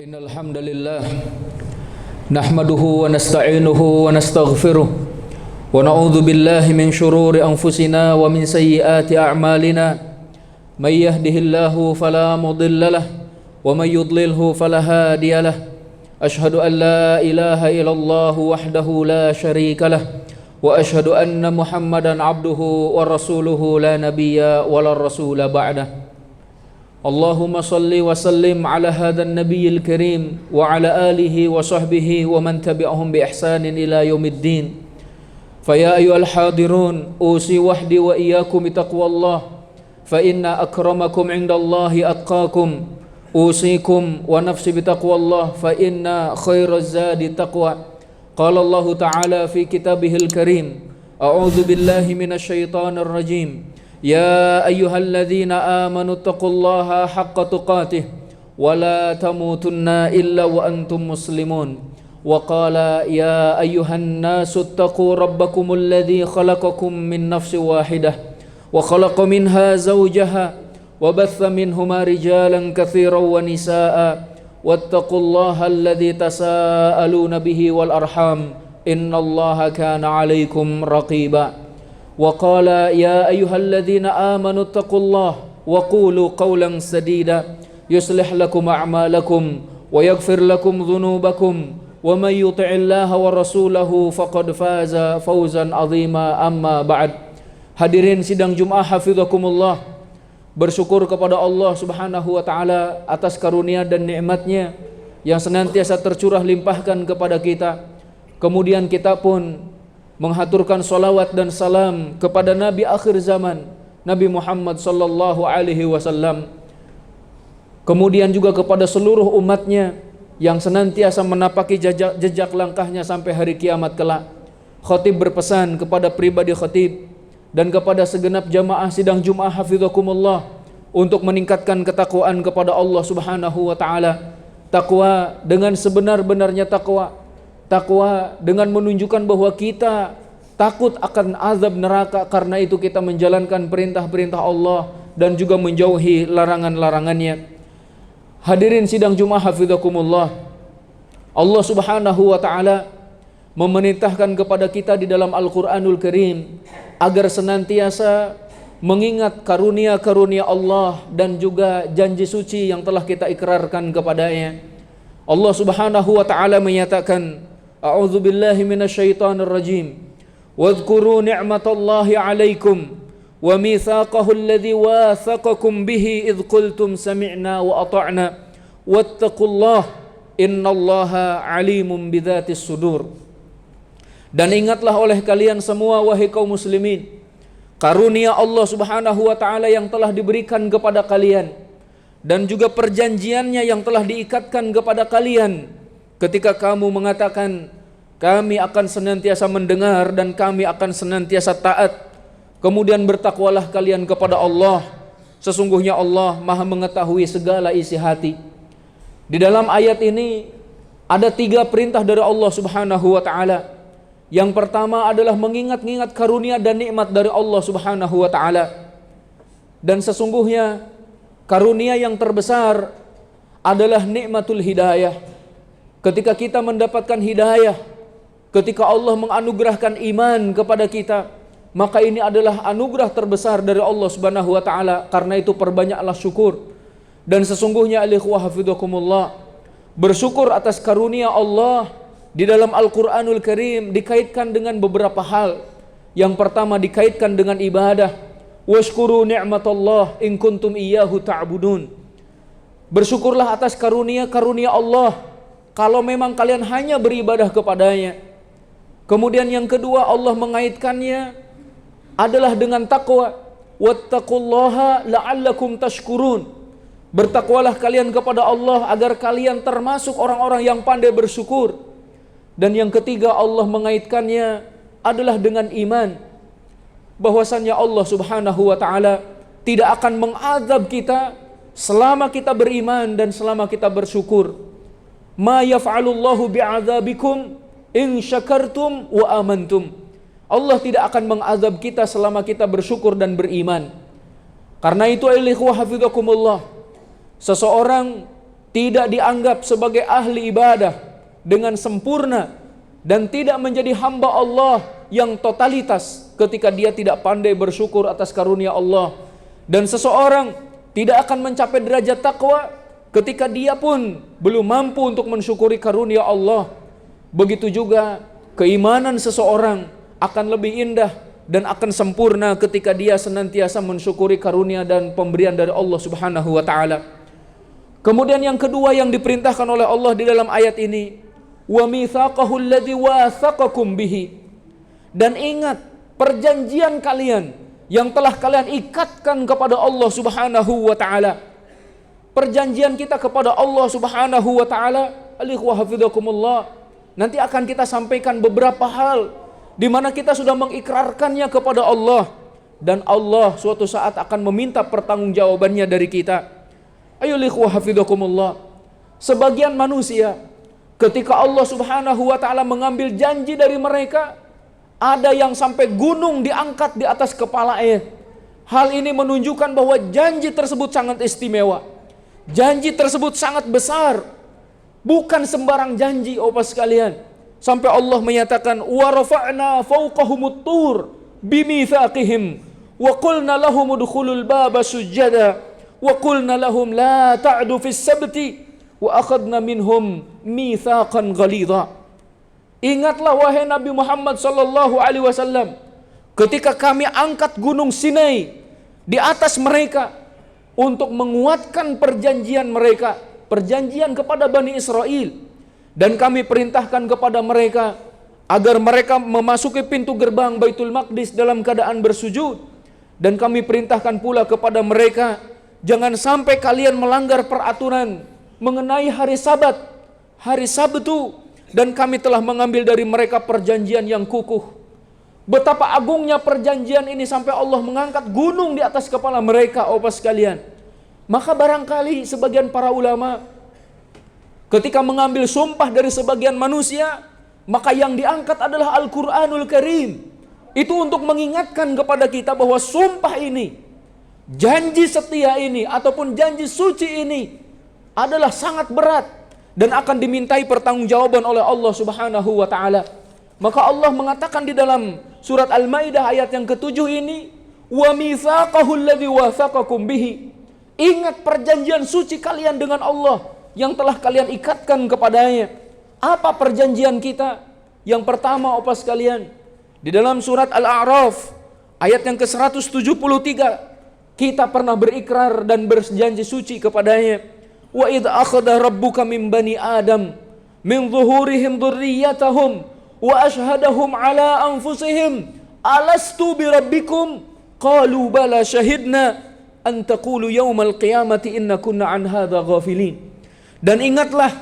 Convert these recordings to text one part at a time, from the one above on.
Innal hamdalillah nahmaduhu wa nasta'inuhu wa nastaghfiruh wa na'udzu billahi min shururi anfusina wa min sayyiati a'malina may yahdihillahu fala mudilla lahu wa may yudlilhu fala hadiya lahu ashhadu an la ilaha illallah wahdahu la syarika lahu wa ashhadu anna muhammadan abduhu wa rasuluhu la nabiyya wa la rasula ba'dah. Allahumma salli wa sallim ala hadhan nabiyil karim wa ala alihi wa sahbihi wa man tabi'ahum bi ihsanin ila yaumiddin. Fa ya ayyuhal hadirun usi wahdi wa iyyakum bi taqwallah fa inna akramakum 'indallahi atqakum. Usikum wa nafsi bi taqwallah fa inna khairaz zadi taqwa. Qala Allah ta'ala fi kitabihil karim a'udzu billahi minasy syaithanir rajim. Ya ayyuhalladzina amanu taqullaha haqqa tuqatih wa la tamutunna illa wa antum muslimun. Wa qala ya ayyuhan nasu taqu rabbakumul ladzi khalaqakum min nafsin wahidah wa khalaqa minha zawjaha wa batha minhuma rijalan katsiran wa nisaa'a wattaqullaha alladzi tasaaluna bihi wal arham innallaha kana 'alaikum raqiba. Wa qala ya ayyuhalladzina amanu taqullaha wa qulu qawlan sadida yuslih lakum a'malakum wa yaghfir lakum dhunubakum wa may yuti'illaha wa rasulahu faqad faza fawzan 'azima. Amma ba'd. Hadirin sidang Jumat hafizakumullah, bersyukur kepada Allah Subhanahu wa taala atas karunia dan nikmatnya yang senantiasa tercurah limpahkan kepada kita. Kemudian kita pun menghaturkan salawat dan salam kepada Nabi akhir zaman, Nabi Muhammad sallallahu alaihi wasallam. Kemudian juga kepada seluruh umatnya yang senantiasa menapaki jejak langkahnya sampai hari kiamat kelak. Khatib berpesan kepada pribadi khatib dan kepada segenap jamaah sidang Jumat hafizakumullah untuk meningkatkan ketakwaan kepada Allah Subhanahu wa taala. Takwa dengan sebenar-benarnya takwa. Takwa dengan menunjukkan bahwa kita takut akan azab neraka, karena itu kita menjalankan perintah-perintah Allah dan juga menjauhi larangan-larangannya. Hadirin sidang Jumat hafizakumullah, Allah Subhanahu wa taala memerintahkan kepada kita di dalam Al-Qur'anul Karim agar senantiasa mengingat karunia-karunia Allah dan juga janji suci yang telah kita ikrarkan kepadanya. Allah Subhanahu wa taala menyatakan, a'udzu billahi minasyaitonir rajim. Wadhkuru ni'matallahi 'alaikum wa mitsaqahu alladzi wathaqakum bihi idz qultum sami'na wa ata'na wattaqullaha innallaha 'alimun bidzatis sudur. Dan ingatlah oleh kalian semua wahai kaum muslimin, karunia Allah Subhanahu wa taala yang telah diberikan kepada kalian dan juga perjanjiannya yang telah diikatkan kepada kalian ketika kamu mengatakan kami akan senantiasa mendengar dan kami akan senantiasa taat. Kemudian bertakwalah kalian kepada Allah. Sesungguhnya Allah Maha mengetahui segala isi hati. Di dalam ayat ini ada 3 perintah dari Allah Subhanahu wa taala. Yang pertama adalah mengingat-ingat karunia dan nikmat dari Allah Subhanahu wa taala. Dan sesungguhnya karunia yang terbesar adalah nikmatul hidayah. Ketika kita mendapatkan hidayah, ketika Allah menganugerahkan iman kepada kita, maka ini adalah anugerah terbesar dari Allah Subhanahu wa taala. Karena itu perbanyaklah syukur. Dan sesungguhnya al-ikhwah hafizakumullah, bersyukur atas karunia Allah di dalam Al-Qur'anul Karim dikaitkan dengan beberapa hal. Yang pertama dikaitkan dengan ibadah. Washkuru ni'matallah in kuntum iyyahu ta'budun. Bersyukurlah atas karunia-karunia Allah kalau memang kalian hanya beribadah kepadanya. Kemudian yang kedua Allah mengaitkannya adalah dengan takwa. Wattaqullaha la'allakum tashkurun. Bertakwalah kalian kepada Allah agar kalian termasuk orang-orang yang pandai bersyukur. Dan yang ketiga Allah mengaitkannya adalah dengan iman, bahwasannya Allah Subhanahu wa taala tidak akan mengazab kita selama kita beriman dan selama kita bersyukur. Ma yaf'alullahu bi'adzabikum in syakartum wa amantum. Allah tidak akan mengazab kita selama kita bersyukur dan beriman. Karena itu ikhwah hafizakumullah, seseorang tidak dianggap sebagai ahli ibadah dengan sempurna dan tidak menjadi hamba Allah yang totalitas ketika dia tidak pandai bersyukur atas karunia Allah. Dan seseorang tidak akan mencapai derajat takwa ketika dia pun belum mampu untuk mensyukuri karunia Allah. Begitu juga keimanan seseorang akan lebih indah dan akan sempurna ketika dia senantiasa mensyukuri karunia dan pemberian dari Allah Subhanahu wa taala. Kemudian yang kedua yang diperintahkan oleh Allah di dalam ayat ini, wa mitsaqahu alladzi wathaqakum bihi. Dan ingat perjanjian kalian yang telah kalian ikatkan kepada Allah Subhanahu wa taala. Perjanjian kita kepada Allah Subhanahu wa taala, alikhwa hafizakumullah, nanti akan kita sampaikan beberapa hal di mana kita sudah mengikrarkannya kepada Allah, dan Allah suatu saat akan meminta pertanggungjawabannya dari kita. Ayo ikhwah hafizakumullah, sebagian manusia ketika Allah Subhanahu wa taala mengambil janji dari mereka, ada yang sampai gunung diangkat di atas kepalanya. Hal ini menunjukkan bahwa janji tersebut sangat istimewa. Janji tersebut sangat besar. Bukan sembarang janji, Bapak sekalian. Sampai Allah menyatakan, wa rafa'na fawqahumut tur bimitsaqihim wa qulna lahum udkhulul baba sujada wa qulna lahum la ta'du fis sabti wa akhadna minhum mitsaqan ghalidha. Ingatlah wahai Nabi Muhammad sallallahu alaihi wasallam, ketika kami angkat gunung Sinai di atas mereka untuk menguatkan perjanjian mereka, perjanjian kepada Bani Israel. Dan kami perintahkan kepada mereka agar mereka memasuki pintu gerbang Baitul Maqdis dalam keadaan bersujud. Dan kami perintahkan pula kepada mereka, jangan sampai kalian melanggar peraturan mengenai hari Sabat, hari Sabtu. Dan kami telah mengambil dari mereka perjanjian yang kukuh. Betapa agungnya perjanjian ini sampai Allah mengangkat gunung di atas kepala mereka, Bapak sekalian. Maka barangkali sebagian para ulama ketika mengambil sumpah dari sebagian manusia, maka yang diangkat adalah Al-Quranul Karim. Itu untuk mengingatkan kepada kita bahwa sumpah ini, janji setia ini, ataupun janji suci ini adalah sangat berat dan akan dimintai pertanggungjawaban oleh Allah Subhanahu wa taala. Maka Allah mengatakan di dalam surat Al-Maidah ayat yang ke-7 ini, wa mitsaqahu alladzi wathaqakum bihi. Ingat perjanjian suci kalian dengan Allah yang telah kalian ikatkan kepadanya. Apa perjanjian kita? Yang pertama, Bapak sekalian, di dalam surat Al-A'raf ayat yang ke-173, kita pernah berikrar dan berjanji suci kepadanya. Wa idz akhadha rabbuka min bani Adam min zuhurihim dzurriyyatahum wa ashhadahum ala anfusihim alastu birabbikum qalu bala shahidna an taqulu yaumal qiyamati inna kunna an hadza ghafilin. Dan ingatlah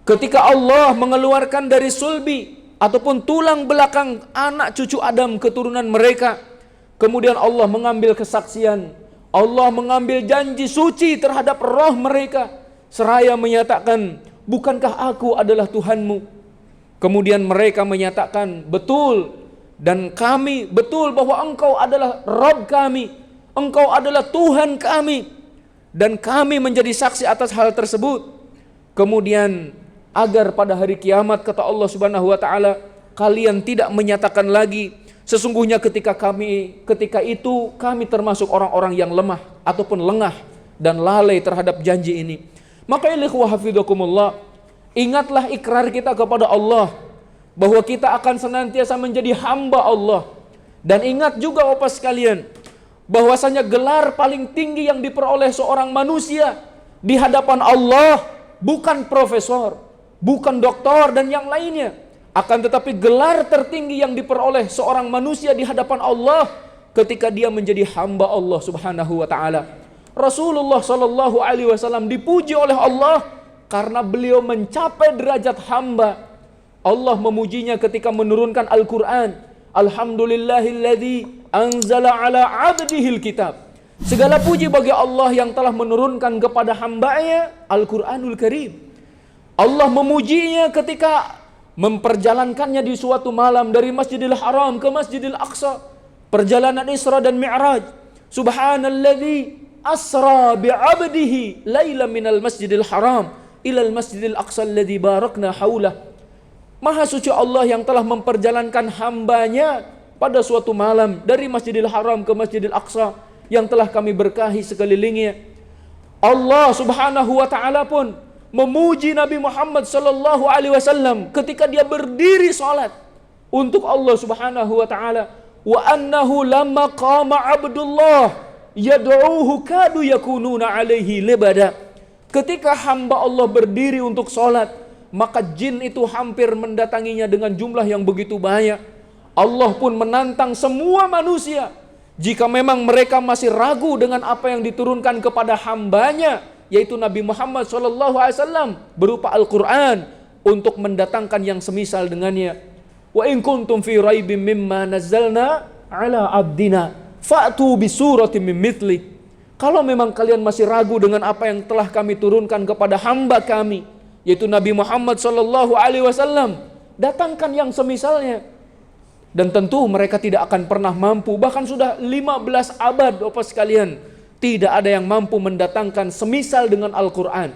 ketika Allah mengeluarkan dari sulbi ataupun tulang belakang anak cucu Adam keturunan mereka, kemudian Allah mengambil kesaksian, Allah mengambil janji suci terhadap roh mereka, seraya menyatakan, bukankah aku adalah Tuhanmu? Kemudian mereka menyatakan, betul, dan kami betul bahwa Engkau adalah Rabb kami, Engkau adalah Tuhan kami, dan kami menjadi saksi atas hal tersebut. Kemudian agar pada hari kiamat, kata Allah Subhanahu wa taala, kalian tidak menyatakan lagi, sesungguhnya ketika itu kami termasuk orang-orang yang lemah ataupun lengah dan lalai terhadap janji ini. Maka ikhwah hafizakumullah, ingatlah ikrar kita kepada Allah bahwa kita akan senantiasa menjadi hamba Allah. Dan ingat juga Bapak sekalian, bahwasanya gelar paling tinggi yang diperoleh seorang manusia di hadapan Allah bukan profesor, bukan doktor dan yang lainnya, akan tetapi gelar tertinggi yang diperoleh seorang manusia di hadapan Allah ketika dia menjadi hamba Allah Subhanahu wa taala. Rasulullah sallallahu alaihi wasallam dipuji oleh Allah karena beliau mencapai derajat hamba. Allah memujinya ketika menurunkan Al-Qur'an. Alhamdulillahilladzi anzala ala 'abdihil kitab. Segala puji bagi Allah yang telah menurunkan kepada hamba-Nya Al-Quranul Karim. Allah memujinya ketika memperjalankannya di suatu malam dari Masjidil Haram ke Masjidil Aqsa, perjalanan Isra dan Mi'raj. Subhanalladzi asra bi'abdihi laila minal masjidil haram ilal masjidil aqsa alladzi barakna haulah. Maha suci Allah yang telah memperjalankan hambanya pada suatu malam dari Masjidil Haram ke Masjidil Aqsa yang telah kami berkahi sekelilingnya. Allah Subhanahu wa taala pun memuji Nabi Muhammad sallallahu alaihi wasallam ketika dia berdiri salat untuk Allah Subhanahu wa taala, wa annahu lamma qama Abdullah yad'uhu kadu yakununa alaihi libada. Ketika hamba Allah berdiri untuk salat, maka jin itu hampir mendatanginya dengan jumlah yang begitu banyak. Allah pun menantang semua manusia, jika memang mereka masih ragu dengan apa yang diturunkan kepada hambanya, yaitu Nabi Muhammad SAW berupa Al-Quran, untuk mendatangkan yang semisal dengannya. Wa in kuntum fi raibim mimma nazzalna ala abdina fa'tu bi suratin min mithli. Kalau memang kalian masih ragu dengan apa yang telah kami turunkan kepada hamba kami, yaitu Nabi Muhammad SAW, datangkan yang semisalnya. Dan tentu mereka tidak akan pernah mampu, bahkan sudah 15 abad Bapak sekalian, tidak ada yang mampu mendatangkan semisal dengan Al-Quran.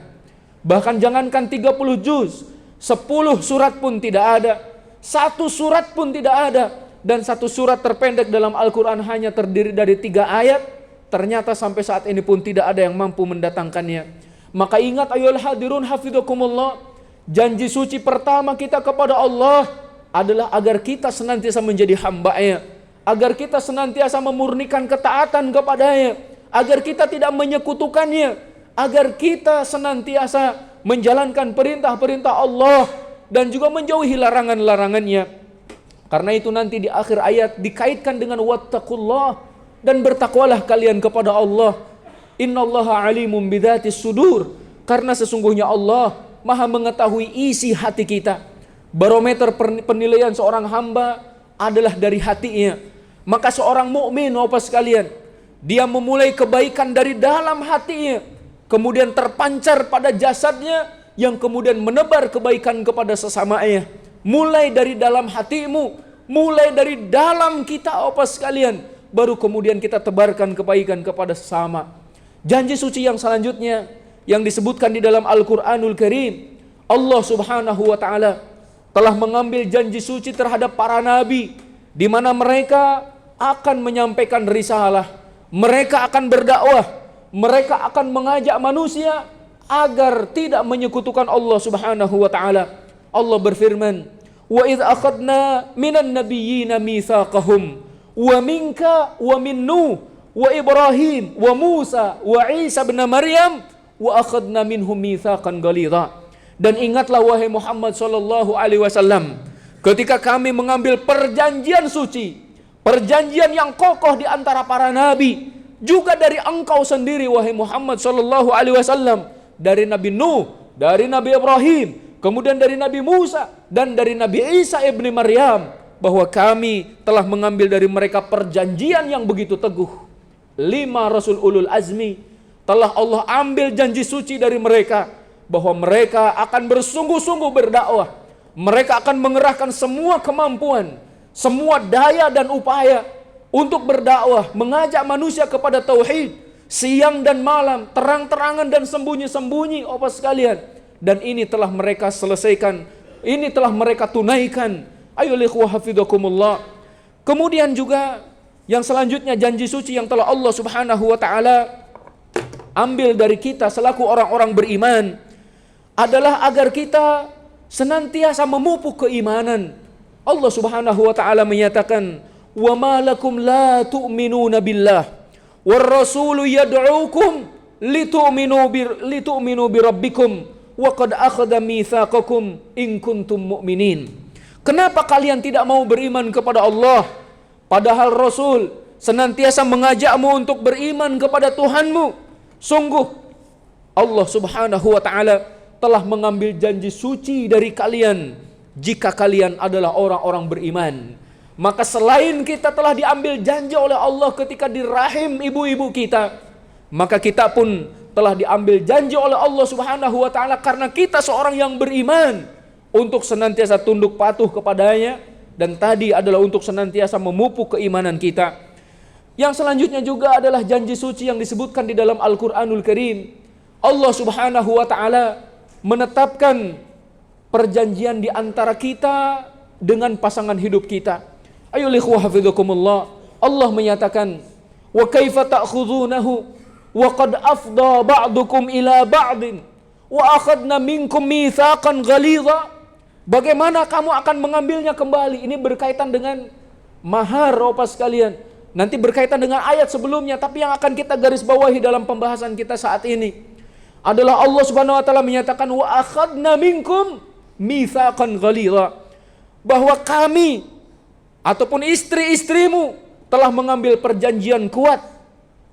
Bahkan jangankan 30 juz, 10 surat pun tidak ada, 1 surat pun tidak ada. Dan 1 surat terpendek dalam Al-Quran hanya terdiri dari 3 ayat. Ternyata sampai saat ini pun tidak ada yang mampu mendatangkannya. Maka ingat ayolah hadirun hafidhakumullah, janji suci pertama kita kepada Allah adalah agar kita senantiasa menjadi hamba-Nya, agar kita senantiasa memurnikan ketaatan kepada-Nya, agar kita tidak menyekutukannya, agar kita senantiasa menjalankan perintah-perintah Allah dan juga menjauhi larangan-larangannya. Karena itu nanti di akhir ayat dikaitkan dengan wattaqullah, dan bertakwalah kalian kepada Allah. Innallaha alimun bidzatis sudur, karena sesungguhnya Allah Maha mengetahui isi hati kita. Barometer penilaian seorang hamba adalah dari hatinya. Maka seorang mukmin Bapak sekalian, dia memulai kebaikan dari dalam hatinya, kemudian terpancar pada jasadnya, yang kemudian menebar kebaikan kepada sesamanya. Mulai dari dalam hatimu, mulai dari dalam kita Bapak sekalian, baru kemudian kita tebarkan kebaikan kepada sesama. Janji suci yang selanjutnya yang disebutkan di dalam Al-Quranul Karim, Allah Subhanahu wa ta'ala telah mengambil janji suci terhadap para nabi, di mana mereka akan menyampaikan risalah, mereka akan berdakwah, mereka akan mengajak manusia agar tidak menyekutukan Allah Subhanahu wa ta'ala. Allah berfirman, wa idh akhadna minan nabiyyina mitsaqahum wa minka wa min Nuh wa Ibrahim wa Musa wa Isa bin Maryam wa akhadna minhum mitsaqan ghalidha. Dan ingatlah wahai Muhammad sallallahu alaihi wasallam, ketika kami mengambil perjanjian suci, perjanjian yang kokoh di antara para nabi, juga dari engkau sendiri wahai Muhammad sallallahu alaihi wasallam, dari Nabi Nuh, dari Nabi Ibrahim, kemudian dari Nabi Musa dan dari Nabi Isa ibni Maryam, bahwa kami telah mengambil dari mereka perjanjian yang begitu teguh. 5 Rasul Ulul Azmi telah Allah ambil janji suci dari mereka, bahwa mereka akan bersungguh-sungguh berdakwah, mereka akan mengerahkan semua kemampuan, semua daya dan upaya untuk berdakwah, mengajak manusia kepada tauhid, siang dan malam, terang-terangan dan sembunyi-sembunyi Bapak sekalian. Dan ini telah mereka selesaikan, ini telah mereka tunaikan. Ayo ikhwah hafidhakumullah. Kemudian juga yang selanjutnya janji suci yang telah Allah Subhanahu wa taala ambil dari kita selaku orang-orang beriman adalah agar kita senantiasa memupuk keimanan. Allah Subhanahu wa taala menyatakan, "Wa ma lakum la tu'minuna billah war rasulu yad'ukum litu'minu bi rabbikum wa qad akhadha mitsaqakum in kuntum mu'minin." Kenapa kalian tidak mau beriman kepada Allah, padahal Rasul senantiasa mengajakmu untuk beriman kepada Tuhanmu? Sungguh Allah Subhanahu wa taala telah mengambil janji suci dari kalian jika kalian adalah orang-orang beriman. Maka selain kita telah diambil janji oleh Allah ketika di rahim ibu-ibu kita, maka kita pun telah diambil janji oleh Allah Subhanahu wa taala karena kita seorang yang beriman untuk senantiasa tunduk patuh kepadanya, dan tadi adalah untuk senantiasa memupuk keimanan kita. Yang selanjutnya juga adalah janji suci yang disebutkan di dalam Al-Qur'anul Karim. Allah Subhanahu wa taala menetapkan perjanjian di antara kita dengan pasangan hidup kita. Ayo ikhwah hafizakumullah, Allah menyatakan, "Wa kaifa ta'khudunahu wa qad afdha ba'dukum ila ba'din wa akhadna minkum mitsaqan ghalidha." Bagaimana kamu akan mengambilnya kembali? Ini berkaitan dengan mahar, Bapak sekalian. Nanti berkaitan dengan ayat sebelumnya, tapi yang akan kita garis bawahi dalam pembahasan kita saat ini adalah Allah Subhanahu wa taala menyatakan, "Wa akhadna minkum mitsaqan ghalidha." Bahwa kami ataupun istri-istrimu telah mengambil perjanjian kuat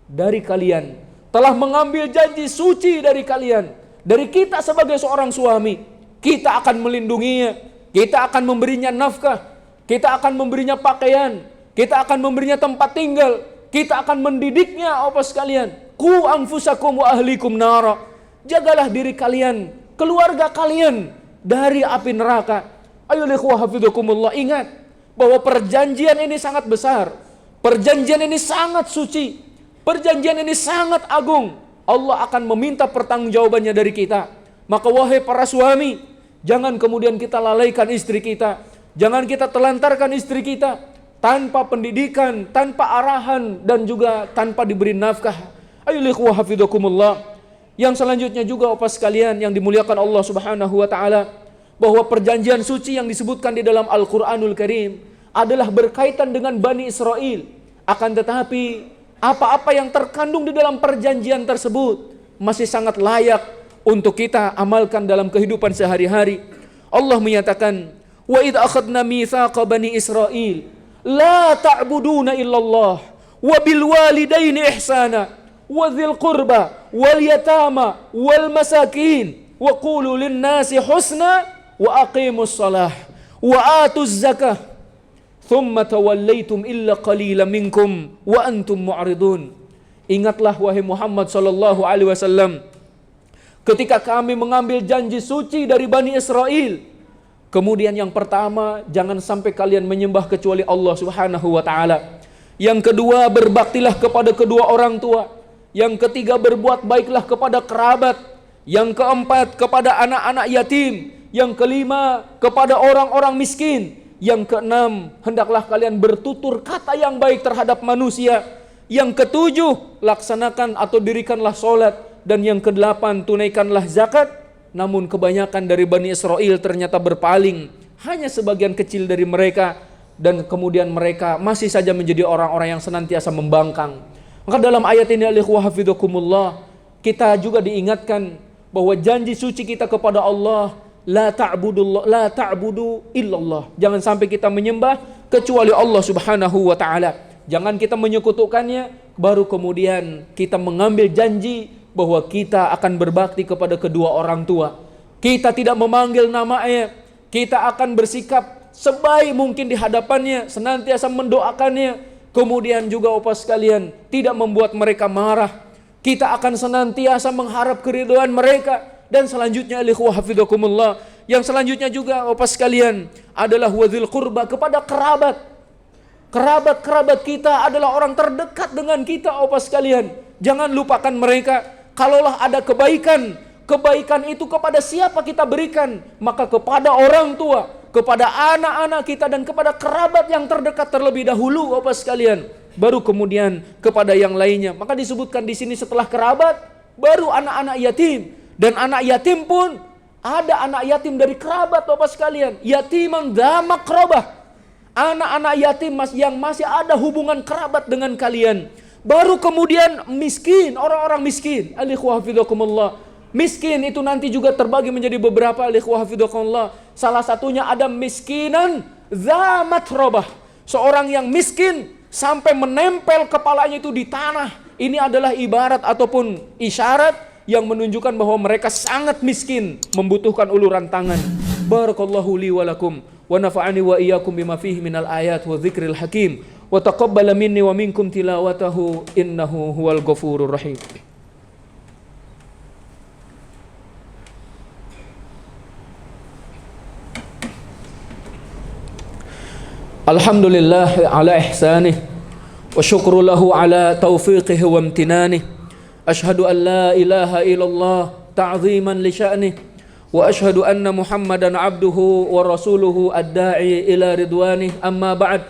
dari kalian, telah mengambil janji suci dari kalian, dari kita sebagai seorang suami. Kita akan melindunginya, kita akan memberinya nafkah, kita akan memberinya pakaian, kita akan memberinya tempat tinggal, kita akan mendidiknya, apa sekalian. Qu anfusakum wa ahlikum nara. Jagalah diri kalian, keluarga kalian dari api neraka. Ayo ikhwah hafizakumullah, ingat bahwa perjanjian ini sangat besar. Perjanjian ini sangat suci. Perjanjian ini sangat agung. Allah akan meminta pertanggungjawabannya dari kita. Maka wahai para suami, jangan kemudian kita lalaikan istri kita. Jangan kita telantarkan istri kita tanpa pendidikan, tanpa arahan, dan juga tanpa diberi nafkah. Ayo ikhwah hafizakumullah. Yang selanjutnya juga Bapak sekalian yang dimuliakan Allah Subhanahu wa taala, bahwa perjanjian suci yang disebutkan di dalam Al-Qur'anul Karim adalah berkaitan dengan Bani Israel. Akan tetapi apa-apa yang terkandung di dalam perjanjian tersebut masih sangat layak untuk kita amalkan dalam kehidupan sehari-hari. Allah menyatakan, "Wa idh akhadna mitsaqa bani Israil la ta'buduna illallah wa bil walidaini ihsana wa dzil qurba wal yatama wal masakin wa qulu lin nasi husna wa aqimus shalah wa atuz zakah thumma tawallaitum illa qalilan minkum wa antum mu'ridun." Ingatlah wahai Muhammad sallallahu alaihi wasallam, ketika kami mengambil janji suci dari Bani Israel, kemudian yang pertama, jangan sampai kalian menyembah kecuali Allah Subhanahu wa taala. Yang kedua, berbaktilah kepada kedua orang tua. Yang ketiga, berbuat baiklah kepada kerabat. Yang keempat, kepada anak-anak yatim. Yang kelima, kepada orang-orang miskin. Yang keenam, hendaklah kalian bertutur kata yang baik terhadap manusia. Yang ketujuh, laksanakan atau dirikanlah sholat. Dan yang kedelapan, tunaikanlah zakat. Namun kebanyakan dari Bani Israel ternyata berpaling. Hanya sebagian kecil dari mereka. Dan kemudian mereka masih saja menjadi orang-orang yang senantiasa membangkang. Maka dalam ayat ini, alikhwa hafizakumullah, kita juga diingatkan bahwa janji suci kita kepada Allah, la ta'budu illallah. Jangan sampai kita menyembah kecuali Allah Subhanahu wa taala. Jangan kita menyekutukannya, baru kemudian kita mengambil janji bahwa kita akan berbakti kepada kedua orang tua. Kita tidak memanggil namanya, kita akan bersikap sebaik mungkin di hadapannya, senantiasa mendoakannya. Kemudian juga Bapak sekalian, tidak membuat mereka marah. Kita akan senantiasa mengharap keridhaan mereka. Dan selanjutnya, alikhwah hafizakumullah, yang selanjutnya juga Bapak sekalian adalah wadzil qurba, kepada kerabat. Kerabat-kerabat kita adalah orang terdekat dengan kita, Bapak sekalian. Jangan lupakan mereka. Kalaulah ada kebaikan, kebaikan itu kepada siapa kita berikan? Maka kepada orang tua, kepada anak-anak kita, dan kepada kerabat yang terdekat terlebih dahulu, Bapak sekalian. Baru kemudian kepada yang lainnya. Maka disebutkan di sini setelah kerabat, baru anak-anak yatim. Dan anak yatim pun ada anak yatim dari kerabat, Bapak sekalian. Yatiman dza maqrabah. Anak-anak yatim yang masih ada hubungan kerabat dengan kalian. Baru kemudian miskin, orang-orang miskin. Alikhwa hafizakumullah. Miskin itu nanti juga terbagi menjadi beberapa, alikhwa hafizakumullah. Salah satunya ada miskinan dza matrabah. Seorang yang miskin sampai menempel kepalanya itu di tanah. Ini adalah ibarat ataupun isyarat yang menunjukkan bahwa mereka sangat miskin, membutuhkan uluran tangan. Barakallahu li wa lakum wa nafa'ani wa iyyakum bima fihi minal ayat wa dzikril hakim wa taqabbala minni wa minkum tilawatahu innahu huwal ghafurur rahim. Alhamdulillah ala ihsanih wa syukru lahu ala taufiqihi wa imtinanih. Ashhadu an la ilaha illallah ta'ziman li sya'nih wa ashhadu anna Muhammadan abduhu wa rasuluhu ad-da'i ila ridwanih. Amma ba'd,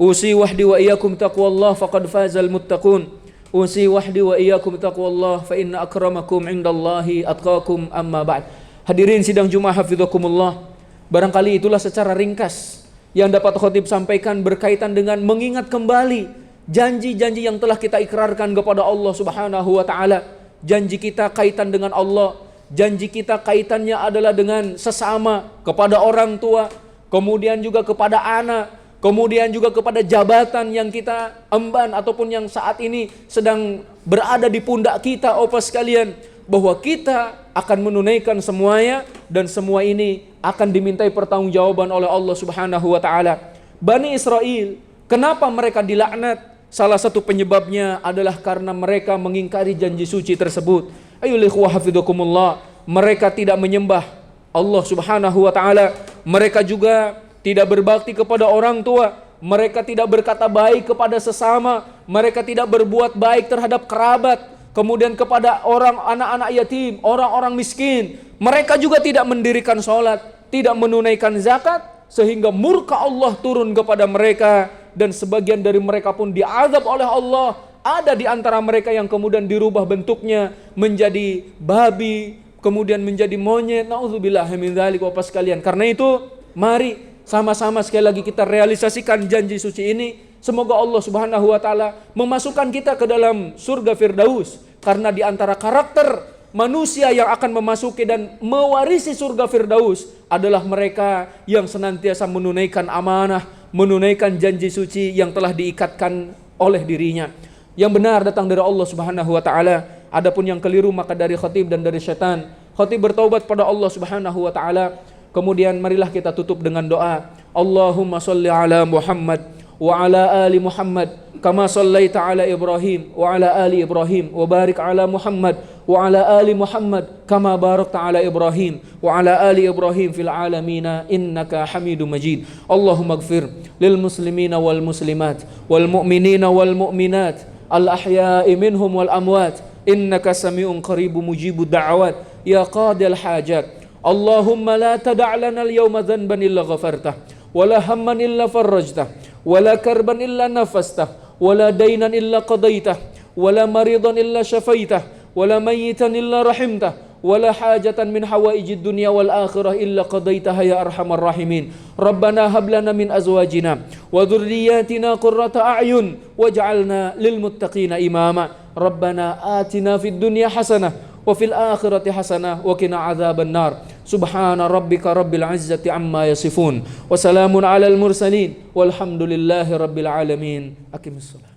usi wahdi wa iyyakum taqwallah faqad fazal muttaqun. Usi wahdi wa iyyakum taqwallah fa inna akramakum indallahi atqakum. Amma ba'd. Hadirin sidang Jumat hafizakumullah, barangkali itulah secara ringkas yang dapat khotib sampaikan berkaitan dengan mengingat kembali janji-janji yang telah kita ikrarkan kepada Allah Subhanahu wa taala. Janji kita kaitan dengan Allah, janji kita kaitannya adalah dengan sesama, kepada orang tua, kemudian juga kepada anak, kemudian juga kepada jabatan yang kita emban ataupun yang saat ini sedang berada di pundak kita, opa sekalian, bahwa kita akan menunaikan semuanya dan semua ini akan dimintai pertanggungjawaban oleh Allah Subhanahu wa taala. Bani Israel, kenapa mereka dilaknat? Salah satu penyebabnya adalah karena mereka mengingkari janji suci tersebut. Ayyuhal ikhwah hafizakumullah, mereka tidak menyembah Allah Subhanahu wa taala, mereka juga tidak berbakti kepada orang tua, mereka tidak berkata baik kepada sesama, mereka tidak berbuat baik terhadap kerabat, kemudian kepada orang anak-anak yatim, orang-orang miskin. Mereka juga tidak mendirikan sholat, tidak menunaikan zakat, sehingga murka Allah turun kepada mereka, dan sebagian dari mereka pun diazab oleh Allah. Ada di antara mereka yang kemudian dirubah bentuknya menjadi babi, kemudian menjadi monyet. Nauzubillah min dzalik wa sekalian. Karena itu mari sama-sama sekali lagi kita realisasikan janji suci ini. Semoga Allah Subhanahu wa taala memasukkan kita ke dalam surga Firdaus. Karena di antara karakter manusia yang akan memasuki dan mewarisi surga Firdaus adalah mereka yang senantiasa menunaikan amanah, menunaikan janji suci yang telah diikatkan oleh dirinya. Yang benar datang dari Allah Subhanahu wa taala, adapun yang keliru maka dari khatib dan dari syaitan. Khatib bertaubat pada Allah Subhanahu wa taala. Kemudian marilah kita tutup dengan doa. Allahumma shalli ala Muhammad wa ala ali Muhammad kama shallaita ala Ibrahim wa ala ali Ibrahim wa barik ala Muhammad wa ala ali Muhammad kama barakta ala Ibrahim wa ala ali Ibrahim fil alamin innaka Hamidum Majid. Allahumma ighfir lil muslimina wal muslimat wal mu'minina wal mu'minat al ahya'i minhum wal amwat innaka sami'un qaribun mujibud da'awat ya qadil hajat. Allahumma la tada' lana al-yawma dhanban illa ghafartah wala hamman illa farajtah wala karban illa nafastah wala daynan illa qadaitah wala maridan illa syafaitah wala mayyitan illa rahimtah wala hajatan min hawaijid dunya wal akhirah illa qadaitaha ya arhamar rahimin. Rabbana hab lana min azwajina wa dhurriyyatina qurrata a'yun waj'alna lil muttaqina imama. Rabbana atina fid dunya hasanah wa fil akhirati hasanah wa qina adzaban nar. Subhana rabbika rabbil izzati amma yasifun wa salamun alal mursalin walhamdulillahi rabbil alamin. Aqimissalah.